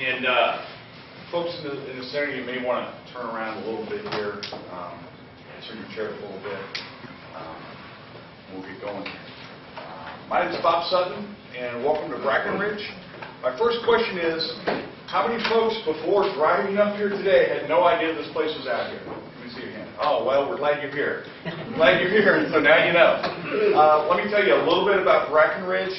And folks in the center, you may want to turn around a little bit here, turn your chair a little bit. We'll get going. My name is Bob Sutton, and welcome to Brackenridge. My first question is, how many folks before driving up here today had no idea this place was out here? Let me see your hand. Oh, well, we're glad you're here. Glad you're here, so now you know. Let me tell you a little bit about Brackenridge.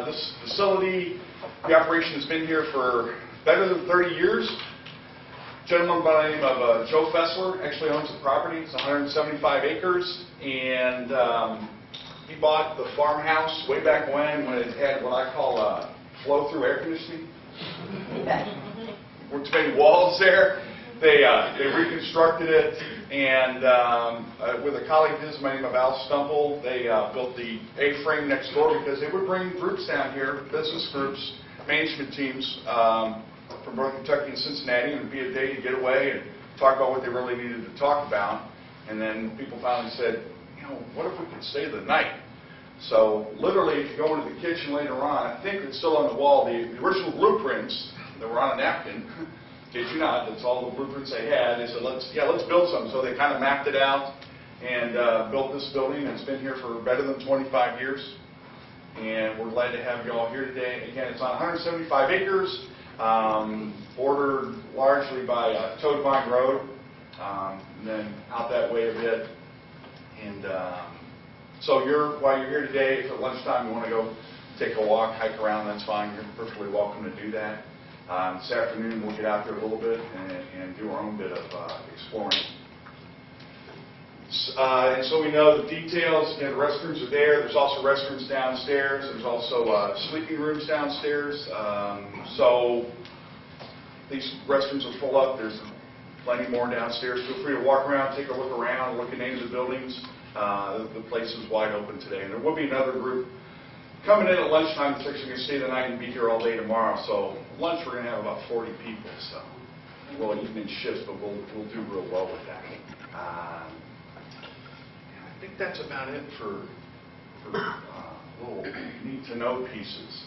This facility, the operation has been here for better than 30 years. A gentleman by the name of Joe Fessler actually owns the property. It's 175 acres, and he bought the farmhouse way back when it had what I call flow-through air conditioning. Weren't too many walls there. They reconstructed it, and with a colleague of his, by the name of Al Stumple, they built the A-frame next door because they would bring groups down here, business groups, management teams from North Kentucky and Cincinnati, and it would be a day to get away and talk about what they really needed to talk about. And then people finally said, you know, what if we could stay the night? So literally, if you go into the kitchen later on, I think it's still on the wall, the original blueprints that were on a napkin. Did you not? That's all the blueprints they had. They said, let's build something. So they kind of mapped it out and built this building. It's been here for better than 25 years. And we're glad to have you all here today. Again, it's on 175 acres, bordered largely by Toadvine Road, and then out that way a bit. And so while you're here today, if at lunchtime you want to go take a walk, hike around, that's fine. You're perfectly welcome to do that. This afternoon we'll get out there a little bit and do our own bit of exploring. And so we know the details. Again, the restrooms are there. There's also restrooms downstairs. There's also sleeping rooms downstairs. So these restrooms are full up. There's plenty more downstairs. Feel free to walk around, take a look around, look at names of the buildings. The place is wide open today. And there will be another group coming in at lunchtime. It's actually going to stay the night and be here all day tomorrow. So lunch we're going to have about 40 people. So we'll eat in shifts, but we'll do real well with that. I think that's about it for little need-to-know pieces.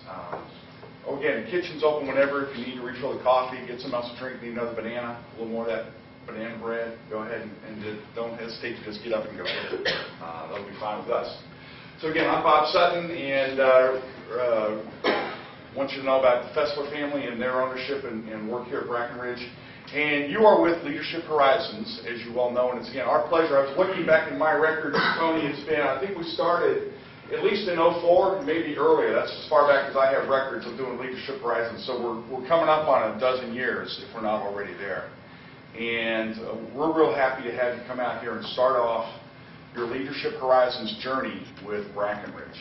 Again, the kitchen's open whenever. If you need to refill the coffee, get some else to drink, need another banana, a little more of that banana bread, go ahead and don't hesitate to just get up and go get it. That'll be fine with us. So again, I'm Bob Sutton, and want you to know about the Fessler family and their ownership and work here at Brackenridge. And you are with Leadership Horizons, as you well know, and it's again our pleasure. I was looking back in my records, Tony, it's been, I think we started at least in 04, maybe earlier. That's as far back as I have records of doing Leadership Horizons. So we're coming up on a dozen years, if we're not already there. And we're real happy to have you come out here and start off your Leadership Horizons journey with Brackenridge.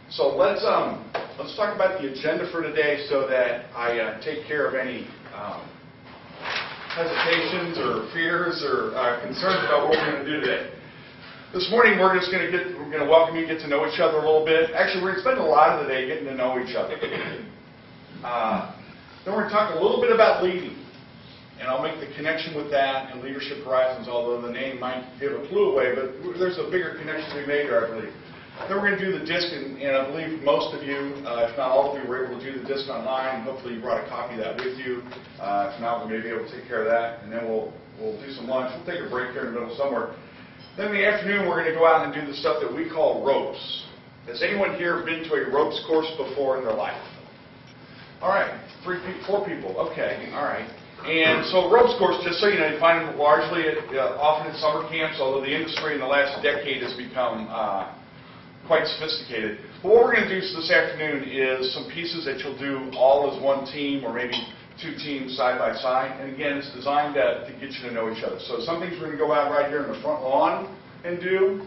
So let's talk about the agenda for today so that I take care of any hesitations or fears or concerns about what we're going to do today. This morning we're going to welcome you, get to know each other a little bit. Actually, we're going to spend a lot of the day getting to know each other. Then we're going to talk a little bit about leading, and I'll make the connection with that and Leadership Horizons, although the name might give a clue away, but there's a bigger connection to be made there, I believe. Then we're going to do the disc, and I believe most of you, if not all of you, were able to do the disc online. Hopefully you brought a copy of that with you. If not, we may be able to take care of that, and then we'll do some lunch. We'll take a break here in the middle somewhere. Then in the afternoon, we're going to go out and do the stuff that we call ropes. Has anyone here been to a ropes course before in their life? All right, 4 people. Okay, all right. And so ropes course, just so you know, you find them largely often at summer camps, although the industry in the last decade has become quite sophisticated. But what we're going to do this afternoon is some pieces that you'll do all as one team or maybe 2 teams side by side. And again, it's designed to get you to know each other. So some things we're going to go out right here in the front lawn and do.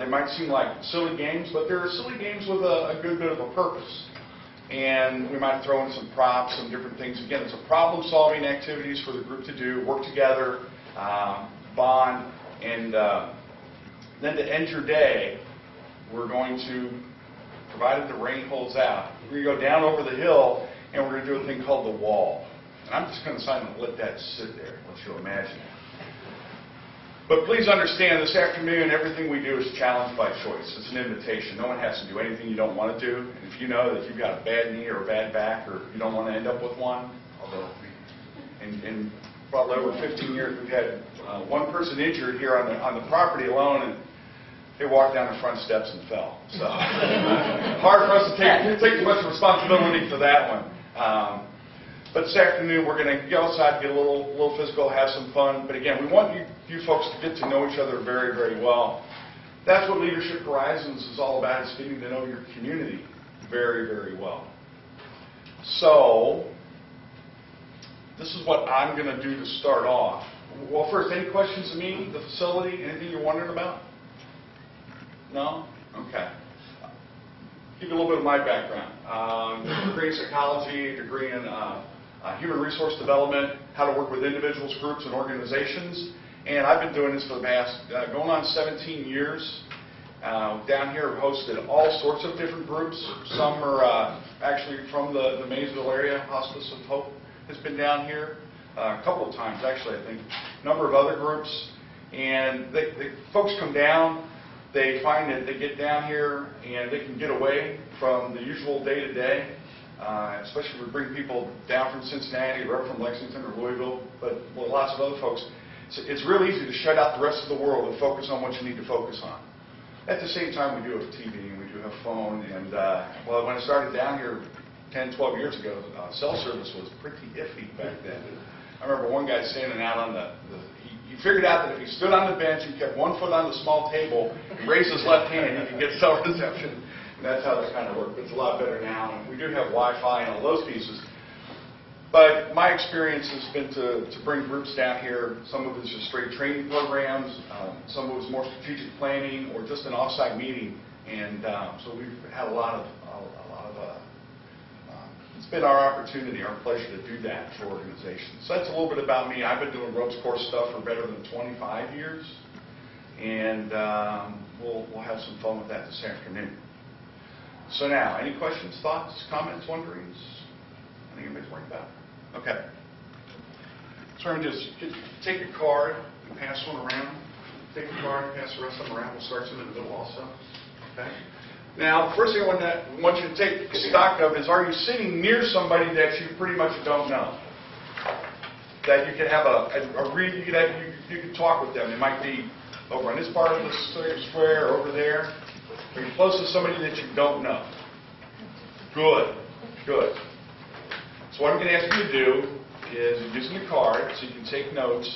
They might seem like silly games, but they're silly games with a good bit of a purpose. And we might throw in some props, some different things. Again, it's a problem-solving activities for the group to do, work together, bond, and then to end your day, we're going to, provided the rain holds out, we're going to go down over the hill and we're going to do a thing called the wall. And I'm just going to let that sit there, let you imagine. But please understand, this afternoon, everything we do is challenged by choice. It's an invitation. No one has to do anything you don't want to do. And if you know that you've got a bad knee or a bad back, or you don't want to end up with one, although in probably over 15 years, we've had one person injured here on the property alone, and they walked down the front steps and fell. So hard for us to take too much responsibility for that one. But this afternoon, we're going to go outside, get a little physical, have some fun. But again, we want you folks to get to know each other very, very well. That's what Leadership Horizons is all about, is getting to know your community very, very well. So this is what I'm going to do to start off. Well, first, any questions of me, the facility, anything you're wondering about? No? Okay. Give you a little bit of my background. Degree in psychology, degree in human resource development, how to work with individuals, groups, and organizations. And I've been doing this for the past, going on 17 years. Down here, I've hosted all sorts of different groups. Some are actually from the Maysville area. Hospice of Hope has been down here a couple of times, actually, I think. A number of other groups. And the folks come down. They find that they get down here and they can get away from the usual day-to-day. Especially if we bring people down from Cincinnati or up from Lexington or Louisville, but lots of other folks. It's real easy to shut out the rest of the world and focus on what you need to focus on. At the same time, we do have TV and we do have phone. And well, when I started down here 10, 12 years ago, cell service was pretty iffy back then. I remember one guy standing out on he figured out that if he stood on the bench and kept one foot on the small table and raised his left hand, he could get cell reception. And that's how that kind of worked. It's a lot better now. And we do have Wi-Fi and all those pieces. But my experience has been to bring groups down here. Some of it is just straight training programs. Some of it is more strategic planning or just an off-site meeting. And so we've had a lot of it's been our opportunity, our pleasure to do that for organizations. So that's a little bit about me. I've been doing ropes course stuff for better than 25 years. And we'll have some fun with that this afternoon. So now, any questions, thoughts, comments, wonderings? Anything anybody's worried about? Okay. So what I'm going to do is take a card and pass one around. Take a card and pass the rest of them around. We'll start some in the middle also. Okay. Now, the first thing I want you to take stock of is, are you sitting near somebody that you pretty much don't know? That you can have you can talk with them. It might be over on this part of the square or over there. Are you close to somebody that you don't know? Good. Good. So what I'm going to ask you to do is, using the card, so you can take notes,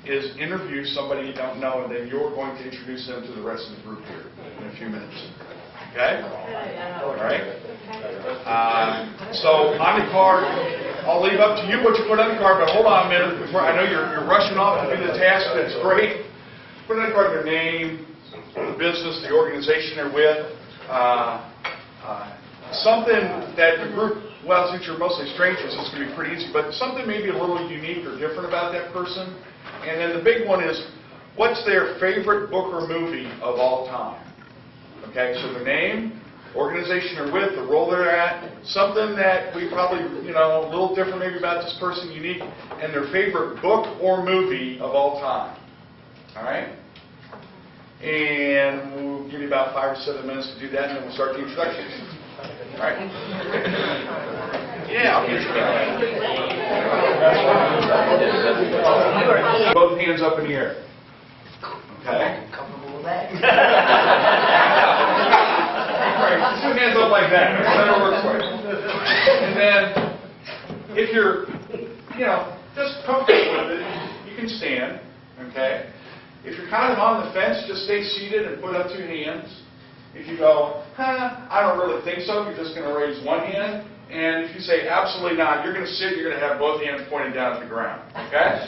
is interview somebody you don't know, and then you're going to introduce them to the rest of the group here in a few minutes. Okay? All right? So on the card, I'll leave up to you what you put on the card, but hold on a minute. Before, I know you're rushing off to do the task. That's great. Put on the card their name, the business, the organization they're with, something that the group, well, since you're mostly strangers, it's going to be pretty easy, but something maybe a little unique or different about that person. And then the big one is, what's their favorite book or movie of all time? Okay, so the name, organization they're with, the role they're at, something that we probably, a little different maybe about this person, unique, and their favorite book or movie of all time. All right? And we'll give you about 5 or 7 minutes to do that, and then we'll start the introductions. All right? Yeah, I'll get you. Both hands up in the air. Okay? Comfortable with that? All right, 2 hands up like that. That'll work for you. And then, if you're, just comfortable with it, you can stand. Okay? If you're kind of on the fence, just stay seated and put up 2 hands. If you go, I don't really think so, you're just going to raise 1 hand. And if you say, absolutely not, you're going to sit, you're going to have both hands pointing down at the ground. Okay?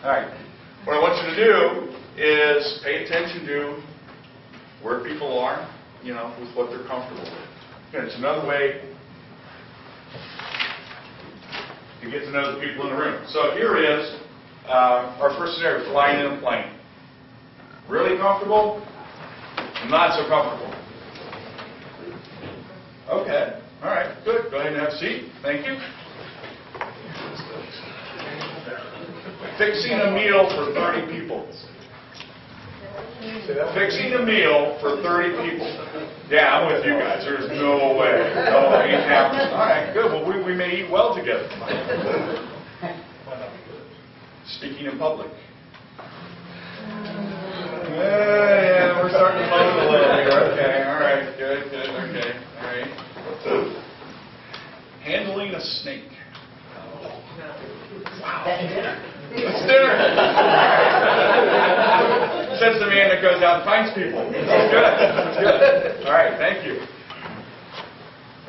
All right. What I want you to do is pay attention to where people are, with what they're comfortable with. Again, it's another way to get to know the people in the room. So here is our first scenario, flying in a plane. Really comfortable? Not so comfortable. Okay. All right. Good. Go ahead and have a seat. Thank you. Fixing a meal for 30 people. Fixing a meal for 30 people. Yeah, I'm with you guys. There's no way. No, it ain't happening. All right, good. Well, we may eat well together. Speaking in public. Yeah, we're starting to float a little here. Okay, all right, good, okay, all right. Handling a snake. Wow. It's dinner. Says the man that goes out and finds people. That's good. That's good. All right, thank you.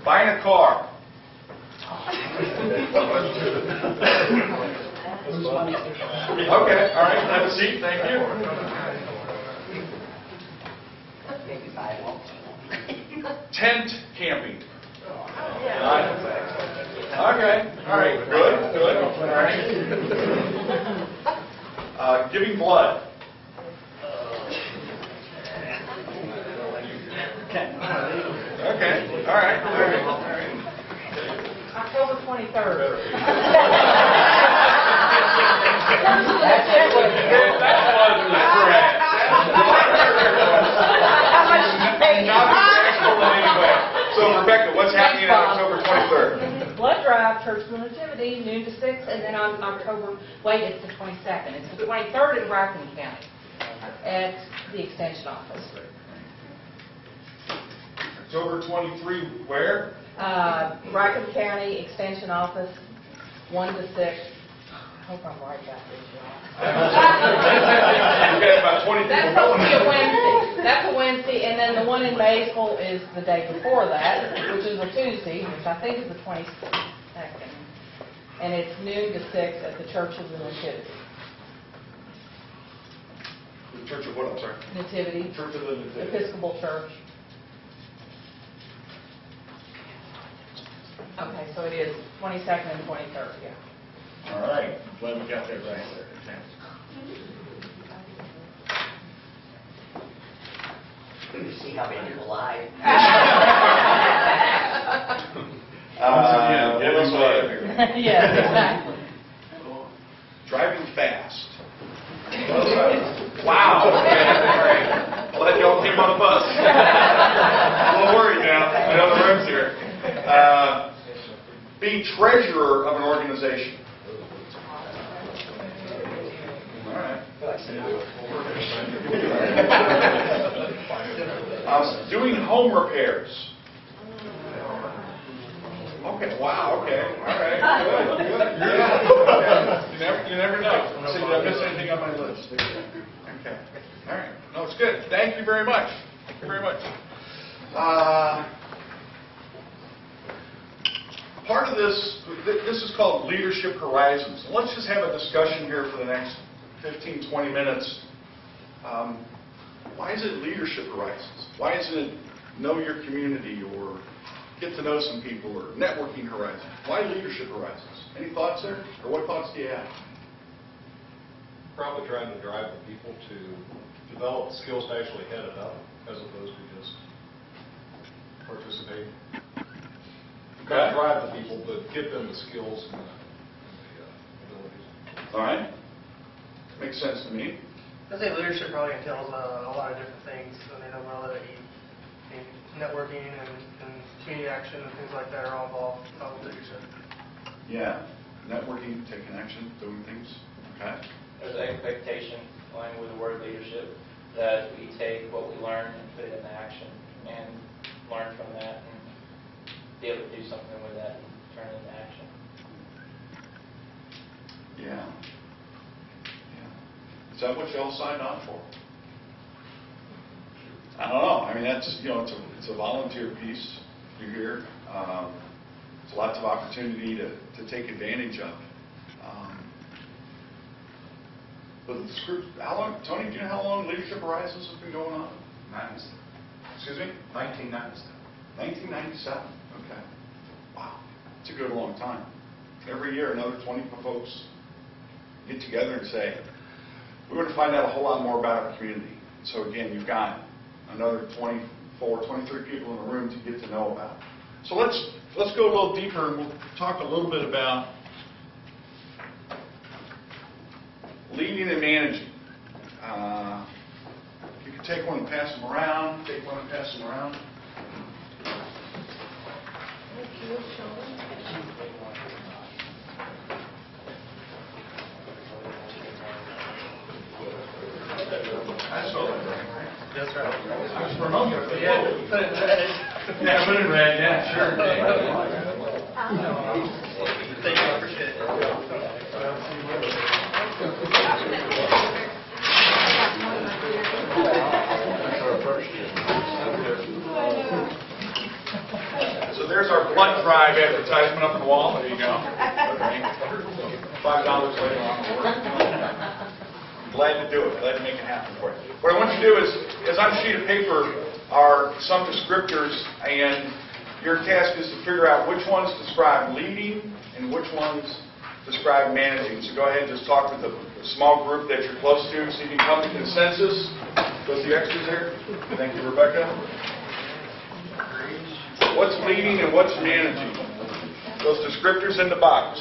Buying a car. Okay, all right, have a seat, thank you. Tent camping. Okay, all right, good, all right. Giving blood. Okay, all right. October 23rd. So, Rebecca, what's happening on October 23rd? Blood drive, Church of the Nativity, noon to 6, and then on October, it's the 22nd. It's the 23rd in Rackham County at the Extension Office. October 23, where? Rackham County Extension Office, 1 to 6. I hope I'm right about this, y'all. You've got about 20 people That's going. supposed to be a Wednesday. That's a Wednesday, and then the one in Maysville is the day before that, which is a Tuesday, which I think is the 22nd. And it's noon to 6 at the Church of the Nativity. The Church of what, I'm sorry? Nativity. Church of the Nativity. Episcopal Church. Okay, so it is 22nd and 23rd, yeah. All right, glad we got that right there. You see how many people lie. Giving blood. Yes, exactly. Driving fast. Wow. Okay, all right. Glad y'all came on the bus. I'm a little worried now. I know the room's here. Being treasurer of an organization. All right. Doing home repairs. Okay. Wow. Okay. All right. Good. Yeah. You never know. See, did I miss anything on my list? Okay. All right. No, it's good. Thank you very much. Thank you very much. Part of this is called Leadership Horizons. Let's just have a discussion here for the next 15, 20 minutes. Why is it Leadership Horizons? Why isn't it know your community or get to know some people or networking horizons? Why Leadership Horizons? Any thoughts there? Or what thoughts do you have? Probably trying to drive the people to develop skills to actually head it up as opposed to just participate. Not drive the people, but give them the skills and the abilities. All right. Makes sense to me. I say leadership probably entails a lot of different things. I mean, whether it be networking and community action and things like that are all involved with leadership. Yeah. Networking, taking action, doing things. Okay. There's an expectation, along with the word leadership, that we take what we learn and put it into action and learn from that and be able to do something with that and turn it into action. Yeah. Is that what y'all signed on for? I don't know. I mean, that's just, it's a volunteer piece. You're here. It's lots of opportunity to take advantage of. But this group, how long, Tony, do you know how long Leadership Horizons has been going on? 97. Excuse me? 1997. 1997. Okay. Wow. It's a good long time. Every year, another 20 folks get together and say, we're going to find out a whole lot more about our community. So again, you've got another 24, 23 people in the room to get to know about. So let's go a little deeper and we'll talk a little bit about leading and managing. take one and pass them around. Take one and pass them around. That's all right. That's right. I was promoting it. Yeah, put it in red. Yeah, put it in red, yeah, sure. Thank you, I appreciate it. So there's our blood drive advertisement up on the wall. There you go. $5 later on. Glad to do it. Glad to make it happen for you. What I want you to do is on a sheet of paper are some descriptors, and your task is to figure out which ones describe leading and which ones describe managing. So go ahead and just talk with a small group that you're close to, so you can come to consensus. Those the extras there. Thank you, Rebecca. What's leading and what's managing? Those descriptors in the box.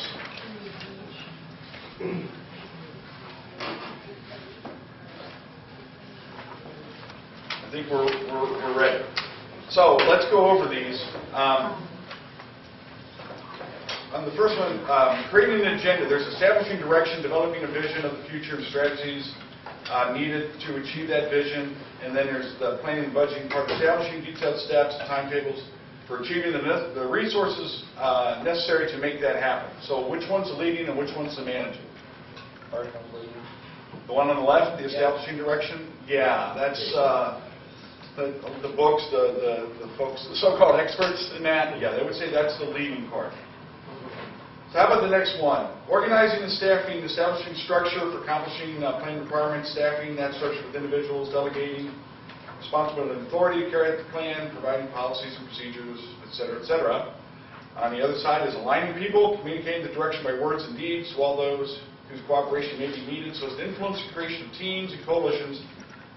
I think we're ready. So let's go over these. On the first one, creating an agenda. There's establishing direction, developing a vision of the future and strategies needed to achieve that vision. And then there's the planning and budgeting part, establishing detailed steps and timetables for achieving the resources necessary to make that happen. So which one's the leading and which one's the managing? First one's leading. The one on the left, the establishing direction? Yeah, that's the books, the folks, the so-called experts in that. Yeah, they would say that's the leading part. So how about the next one? Organizing and staffing, establishing structure for accomplishing plan requirements, staffing that structure with individuals, delegating responsibility and authority to carry out the plan, providing policies and procedures, et cetera, et cetera. On the other side is aligning people, communicating the direction by words and deeds to all those whose cooperation may be needed so as to influence the creation of teams and coalitions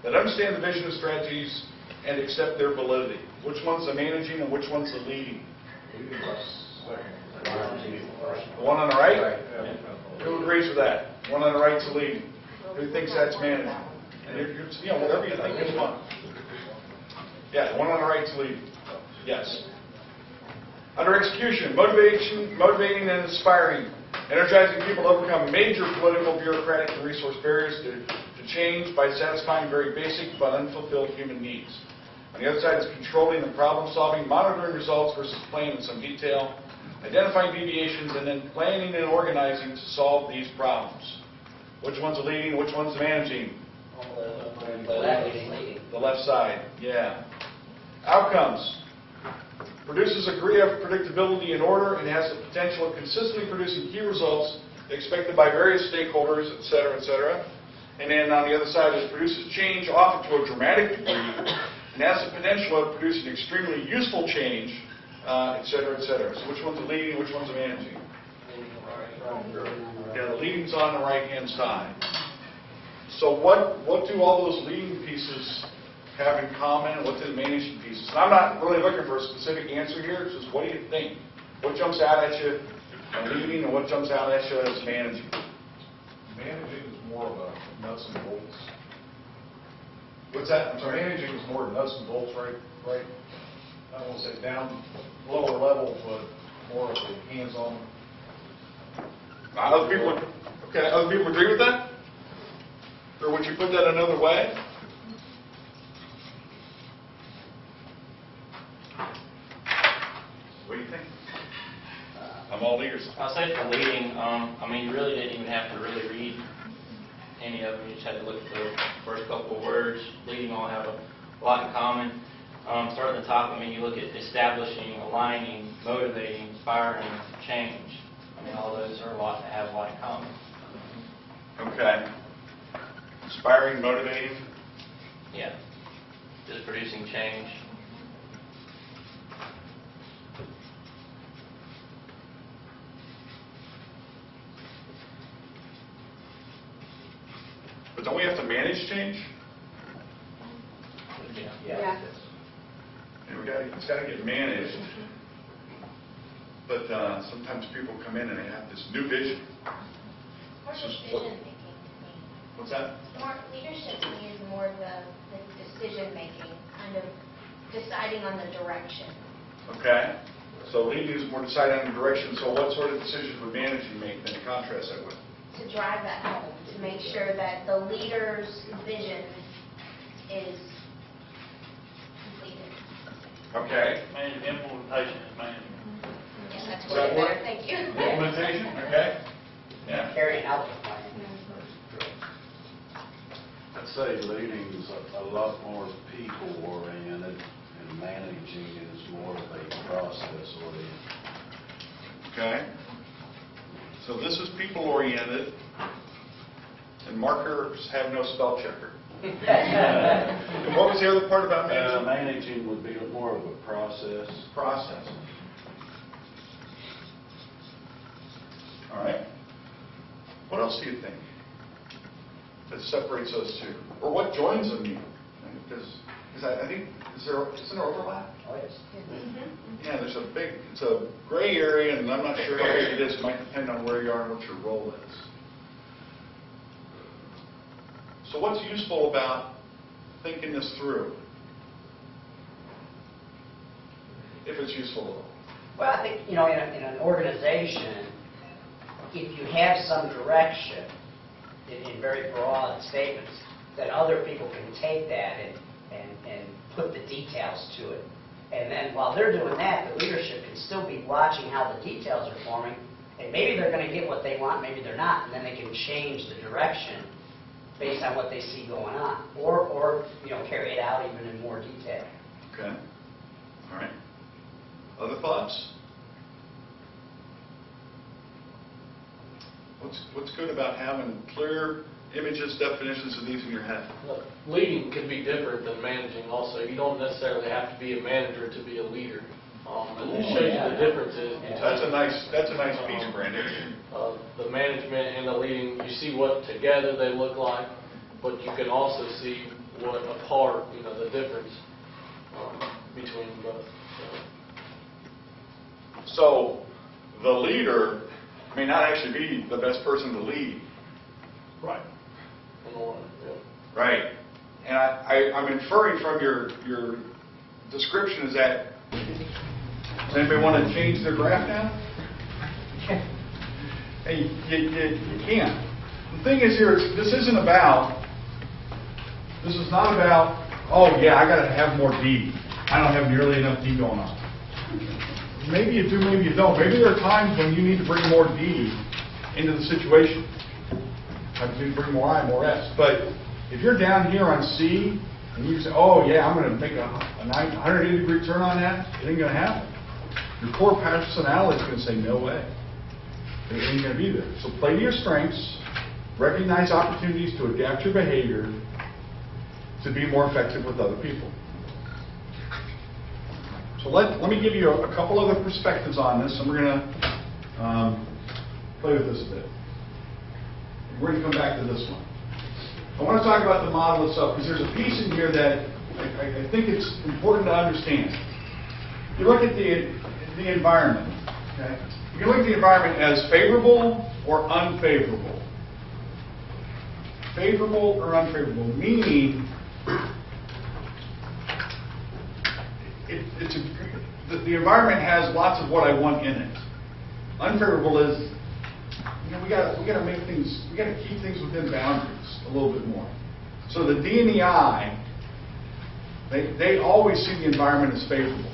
that understand the vision and strategies and accept their validity. Which one's the managing and which one's the leading? The one on the right? Who agrees with that? The one on the right's the leading. Who thinks that's managing? And whatever you think is fun. Yeah, the one on the right's the leading. Yes. Under execution, motivating and inspiring, energizing people to overcome major political, bureaucratic, and resource barriers to change by satisfying very basic but unfulfilled human needs. On the other side is controlling and problem solving, monitoring results versus planning in some detail, identifying deviations, and then planning and organizing to solve these problems. Which one's the leading, which one's the managing? The left side, yeah. Outcomes. Produces a degree of predictability and order and has the potential of consistently producing key results expected by various stakeholders, et cetera, et cetera. And then on the other side is produces change, often to a dramatic degree, and has the potential of producing extremely useful change, et cetera, et cetera. So which one's the leading, which one's the managing? Yeah, the leading's on the right-hand side. So what do all those leading pieces have in common, and what do the managing pieces? And I'm not really looking for a specific answer here. It's just, what do you think? What jumps out at you as leading, and what jumps out at you as managing? Managing is more of a nuts and bolts. What's that? I'm So sorry. managing is more nuts and bolts, right? I don't want to say down, lower level, but more of the hands-on. Other people agree with that? Or would you put that another way? What do you think? I'm all ears. I'll say for leading, you really didn't even have to really read any of them. You just had to look at the first couple of words. Leading all have a lot in common. Starting at the top, you look at establishing, aligning, motivating, inspiring, change. All those are have a lot in common. Okay. Inspiring, motivating. Yeah. Just producing change. But don't we have to manage change? Yeah. It's got to get managed. But sometimes people come in and they have this new vision. Where does This is vision what- thinking mean? What's that? More leadership to me is more of the decision-making, kind of deciding on the direction. Okay. So leading is more deciding on the direction. So what sort of decisions would managing make, then contrast that with? To drive that home, to make sure that the leader's vision is completed. Okay. Implementation is management. Yeah, that's Does way that work? better, thank you. Implementation, okay? Yeah. Carrying out the plan. I'd say leading is a lot more people-oriented, and managing is more of a process-oriented. Okay. So this is people-oriented, and markers have no spell checker. And what was the other part about managing? Managing would be more of a process. Process. All right. What else do you think that separates those two? Or what joins them even? Because I think, isn't there overlap? Oh, yes. Yeah, it's a gray area, and I'm not sure how big it is. It might depend on where you are and what your role is. So what's useful about thinking this through? If it's useful at all. Well, I think, in an organization, if you have some direction in very broad statements, that other people can take that and put the details to it. And then while they're doing that, the leadership can still be watching how the details are forming, and maybe they're going to get what they want, maybe they're not, and then they can change the direction based on what they see going on, or carry it out even in more detail. Okay. All right. Other thoughts? What's good about having clear images, definitions of these in your head? Look, leading can be different than managing also. You don't necessarily have to be a manager to be a leader. And it shows you the differences That's a nice piece, Brandon. the management and the leading. You see what together they look like, but you can also see what apart, the difference between both. So the leader may not actually be the best person to lead. Right. Right. And I'm inferring from your description is that, does anybody want to change their graph now? Hey, you can't. The thing is here, this is not about, oh yeah, I got to have more D. I don't have nearly enough D going on. Maybe you do, maybe you don't. Maybe there are times when you need to bring more D into the situation. You need to bring more I, more S. But if you're down here on C, and you say, oh yeah, I'm going to make a 180-degree turn on that, it ain't going to happen. Your core personality is going to say, no way. It ain't going to be there. So play to your strengths, recognize opportunities to adapt your behavior to be more effective with other people. So let me give you a couple other perspectives on this, and we're going to play with this a bit. We're going to come back to this one. I want to talk about the model itself, because there's a piece in here that I think it's important to understand. You look at the environment. Okay? You can look at the environment as favorable or unfavorable. Favorable or unfavorable, meaning the environment has lots of what I want in it. Unfavorable is, we got to make things, we got to keep things within boundaries a little bit more. So the D and the I, they always see the environment as favorable.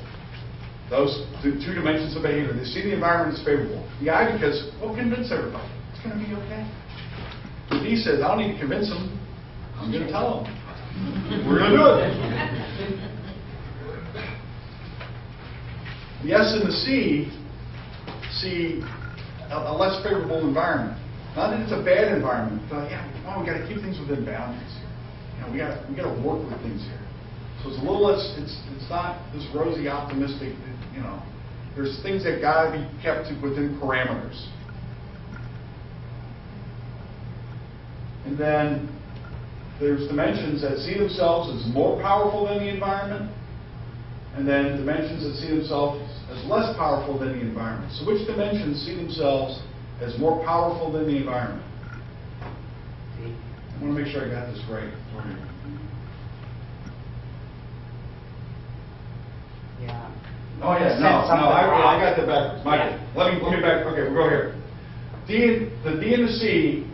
Those two dimensions of behavior, they see the environment as favorable. The I, because we'll convince everybody it's going to be okay. The D says, I don't need to convince them. I'm going to tell them. We're going to do it. The S and the C see a less favorable environment. Not that it's a bad environment, but we got to keep things within boundaries here. We got to work with things here. So it's a little less. It's not this rosy, optimistic. There's things that got to be kept within parameters. And then there's dimensions that see themselves as more powerful than the environment, and then dimensions that see themselves as less powerful than the environment. So which dimensions see themselves as more powerful than the environment? I want to make sure I got this right. Yeah. Oh, yeah, Said no, something I wrong. got that backwards. Michael, let me back, okay, we'll go here. The D and the C,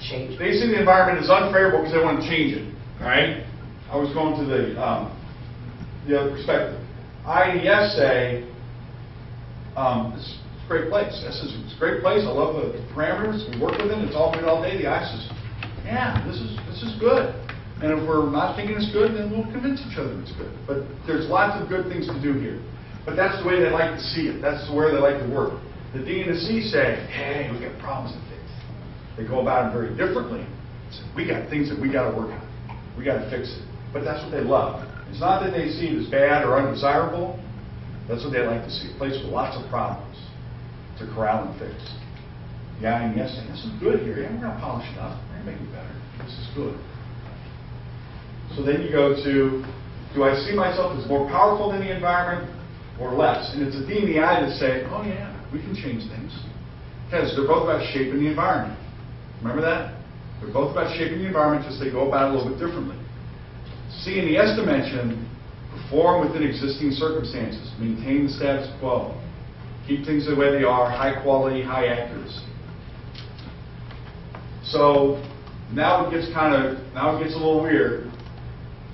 Change. they see the environment is unfavorable because they want to change it, all right? I was going to the other perspective. I and the S say, it's a great place. S says, it's a great place, I love the parameters, we work with it, it's all good all day. The I says, yeah, this is good. And if we're not thinking it's good, then we'll convince each other it's good. But there's lots of good things to do here. But that's the way they like to see it. That's where they like to work. The D and the C say, hey, we got problems to fix. They go about it very differently. Say, we got things that we got to work on. We got to fix it. But that's what they love. It's not that they see it as bad or undesirable. That's what they like to see. A place with lots of problems to corral and fix. The I and the S say, this is good here. Yeah, we're going to polish it up. We're going to make it better. This is good. So then you go to, do I see myself as more powerful than the environment or less? And it's a D and the I that say, oh yeah, we can change things. Because they're both about shaping the environment. Remember that? They're both about shaping the environment, just they go about it a little bit differently. C and the S dimension perform within existing circumstances, maintain the status quo, keep things the way they are, high quality, high accuracy. So now it gets a little weird.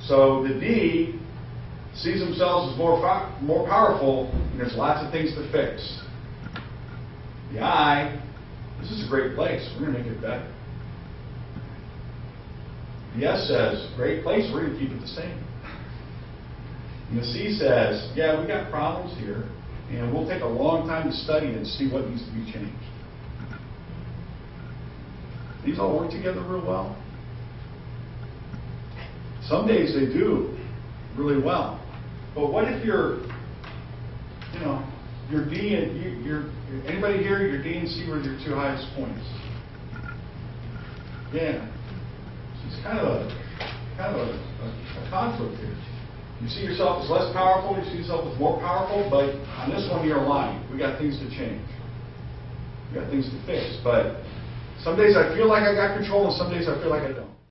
So the D sees themselves as more powerful, and there's lots of things to fix. The I, this is a great place, we're going to make it better. The S says, great place, we're going to keep it the same. And the C says, yeah, we got problems here, and we'll take a long time to study and see what needs to be changed. These all work together real well. Some days they do really well. But what if your D and anybody here, your D and C were your two highest points? Yeah. So it's kind of a conflict here. You see yourself as less powerful, you see yourself as more powerful, but on this one you're aligned. We got things to change. We got things to fix. But some days I feel like I got control, and some days I feel like I don't.